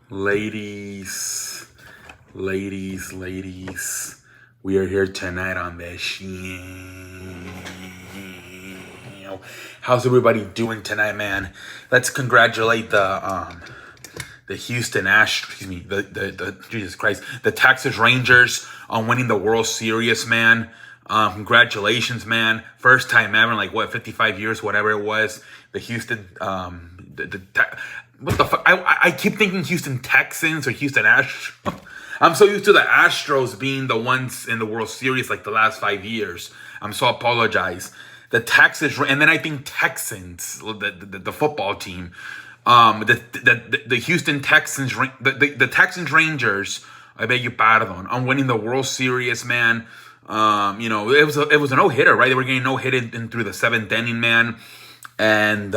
Ladies, ladies, we are here tonight on this show. How's everybody doing tonight, man? Let's congratulate the Houston Astros, excuse me, the Jesus Christ, the Texas Rangers on winning the World Series, man. Congratulations, man. First time ever in 55 years, whatever it was. The Houston, what the fuck? I keep thinking Houston Texans or Houston Astros. I'm so used to the Astros being the ones in the World Series like the last 5 years. I'm so apologize. The Texas, and then I think Texans, the football team. The Houston Texans, the Texans Rangers, I beg your pardon, on winning the World Series, man. It was a no hitter, right? They were getting no hitted in through the seventh inning, man, and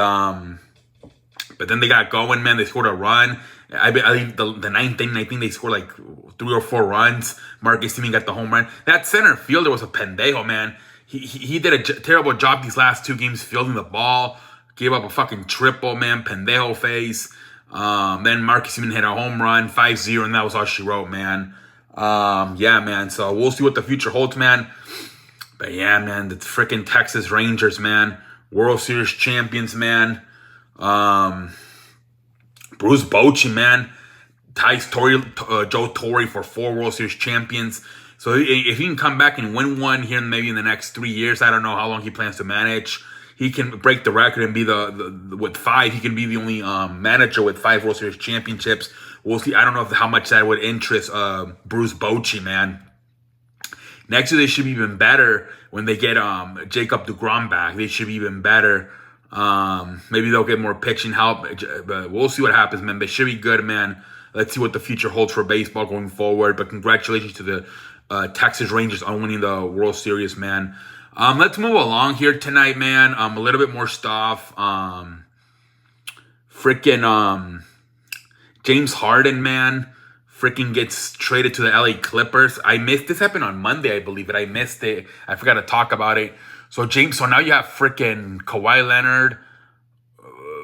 but then they got going, man. They scored a run. I think the ninth inning, I think they scored like 3 or 4 runs. Marcus Semien got the home run. That center fielder was a pendejo, man. He did a terrible job these last 2 games fielding the ball. Gave up a fucking triple, man. Pendejo face. Then Marcus Semien hit a home run, 5-0, and that was all she wrote, man. Yeah, man. So we'll see what the future holds, man. But yeah, man, the freaking Texas Rangers, man. World Series champions, man. Bruce Bochy, man. Joe Torre for 4 World Series champions. So if he can come back and win one here maybe in the next 3 years, I don't know how long he plans to manage. He can break the record and be the with 5. He can be the only manager with 5 World Series championships. We'll see. I don't know how much that would interest Bruce Bochy, man. Next year they should be even better when they get Jacob deGrom back. They should be even better. Maybe they'll get more pitching help, but we'll see what happens, man. They should be good, man. Let's see what the future holds for baseball going forward. But congratulations to the Texas Rangers on winning the World Series, man. Let's move along here tonight, man. A little bit more stuff. James Harden, man, freaking gets traded to the LA Clippers. I missed this happened on Monday, I believe, but I missed it. I forgot to talk about it. So now you have freaking Kawhi Leonard,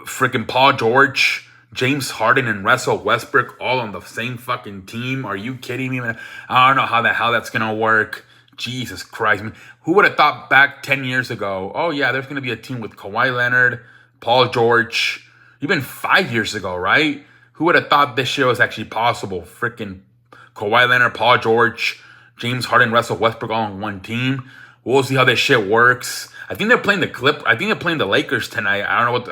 freaking Paul George, James Harden, and Russell Westbrook all on the same fucking team. Are you kidding me, man? I don't know how that's gonna work. Jesus Christ, man. Who would have thought back 10 years ago, oh yeah, there's going to be a team with Kawhi Leonard, Paul George, even 5 years ago, right? Who would have thought this shit was actually possible? Freaking Kawhi Leonard, Paul George, James Harden, Russell Westbrook all on one team. We'll see how this shit works. I think they're playing the Lakers tonight. I don't know what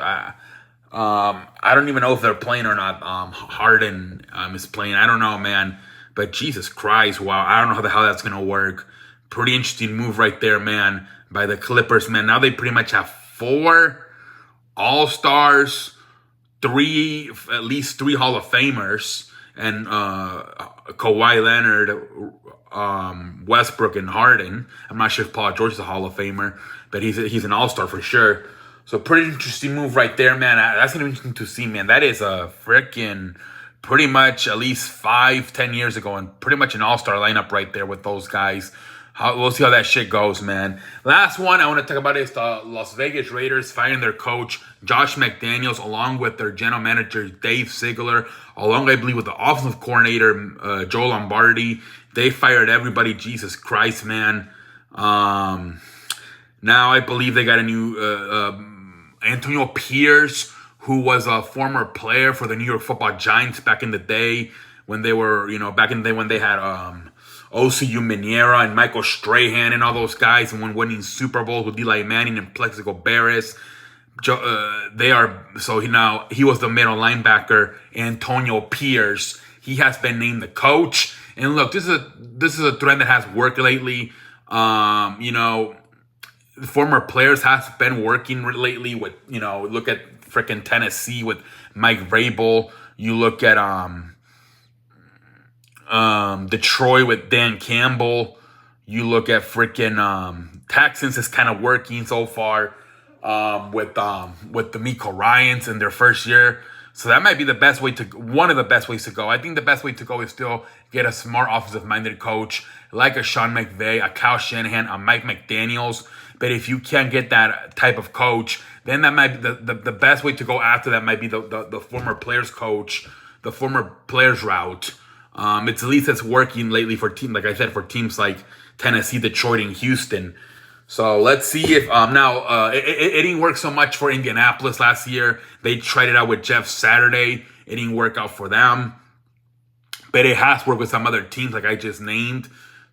I don't even know if they're playing or not. Harden is playing. I don't know, man. But Jesus Christ, wow. I don't know how that's going to work. Pretty interesting move right there, man, by the Clippers, man. Now they pretty much have 4 All-Stars, at least 3 Hall of Famers, and Kawhi Leonard, Westbrook, and Harden. I'm not sure if Paul George is a Hall of Famer, but he's an All-Star for sure. So pretty interesting move right there, man. That's going to be interesting to see, man. That is a freaking pretty much at least 5-10 years ago, and pretty much an all-star lineup right there with those guys. We'll see how that shit goes, man. Last one I want to talk about is the Las Vegas Raiders firing their coach, Josh Mcdanils, along with their general manager, Dave Ziegler, along, I believe, with the offensive coordinator, Joe Lombardi. They fired everybody. Jesus Christ, man. Now I believe they got a new Antonio Pierce, who was a former player for the New York Football Giants back in the day when they were, when they had OCU Minera and Michael Strahan and all those guys, and when winning Super Bowls with Eli Manning and Plexico Barris. He was the middle linebacker, Antonio Pierce. He has been named the coach. And look, this is a trend that has worked lately. Former players has been working lately with, look at freaking Tennessee with Mike Vrabel. You look at Detroit with Dan Campbell. You look at freaking Texans is kind of working so far with the Miko Ryans in their first year. So that might be one of the best ways to go. I think the best way to go is still get a smart offensive-minded coach like a Sean McVay, a Kyle Shanahan, a Mike McDaniels. But if you can't get that type of coach, then that might be the best way to go after that might be the former players coach the former players route. It's at least it's working lately for teams, like I said, for teams like Tennessee, Detroit, and Houston. So let's see if now it didn't work so much for Indianapolis last year. They tried it out with Jeff Saturday. It didn't work out for them, but it has worked with some other teams like I just named,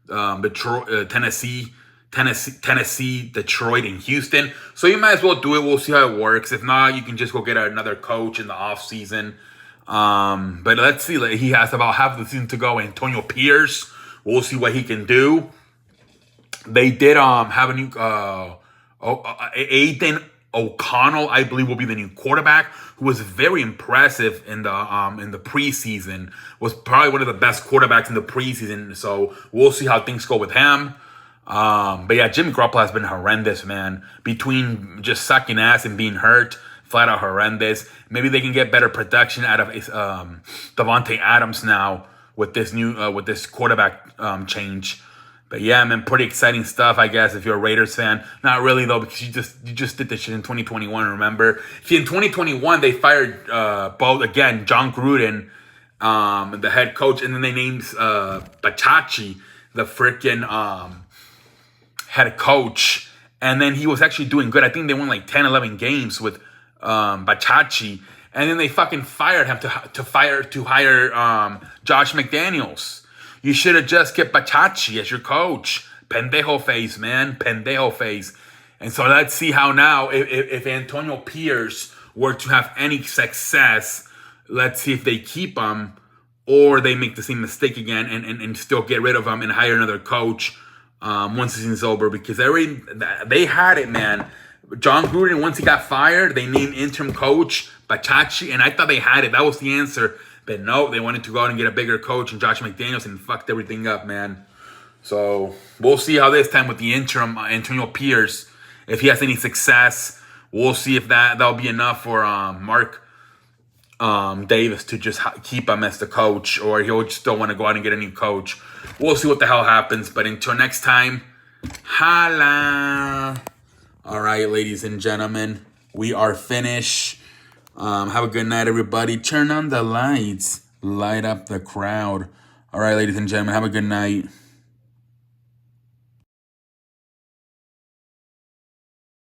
Detroit, Tennessee, Detroit, and Houston. So you might as well do it. We'll see how it works. If not, you can just go get another coach in the offseason. But let's see. Like, he has about half the season to go. Antonio Pierce. We'll see what he can do. They did have a new Aiden O'Connell, I believe, will be the new quarterback, who was very impressive in the preseason. Was probably one of the best quarterbacks in the preseason. So we'll see how things go with him. But yeah, Jimmy Garoppolo has been horrendous, man. Between just sucking ass and being hurt, flat out horrendous. Maybe they can get better production out of Davante Adams now with this new with this quarterback change. But yeah, man, pretty exciting stuff, I guess, if you're a Raiders fan. Not really, though, because you just did this shit in 2021, remember? See, in 2021, they fired both, again, John Gruden, the head coach, and then they named Bachachi, the freaking head coach. And then he was actually doing good. I think they won like 10, 11 games with Bachachi. And then they fucking fired him to hire Josh McDaniels. You should have just kept Bachachi as your coach. Pendejo face, man. Pendejo face. And so let's see how now, if Antonio Pierce were to have any success, let's see if they keep him or they make the same mistake again and still get rid of him and hire another coach once the season's over. Because they had it, man. John Gruden, once he got fired, they named interim coach Bachachi, and I thought they had it. That was the answer. But no, they wanted to go out and get a bigger coach and Josh McDaniels and fucked everything up, man. So we'll see how this time with the interim Antonio Pierce, if he has any success, we'll see if that'll be enough for Mark Davis to just keep him as the coach, or he'll still want to go out and get a new coach. We'll see what the hell happens. But until next time, holla. All right, ladies and gentlemen, we are finished. Have a good night, everybody. Turn on the lights. Light up the crowd. All right, ladies and gentlemen, have a good night.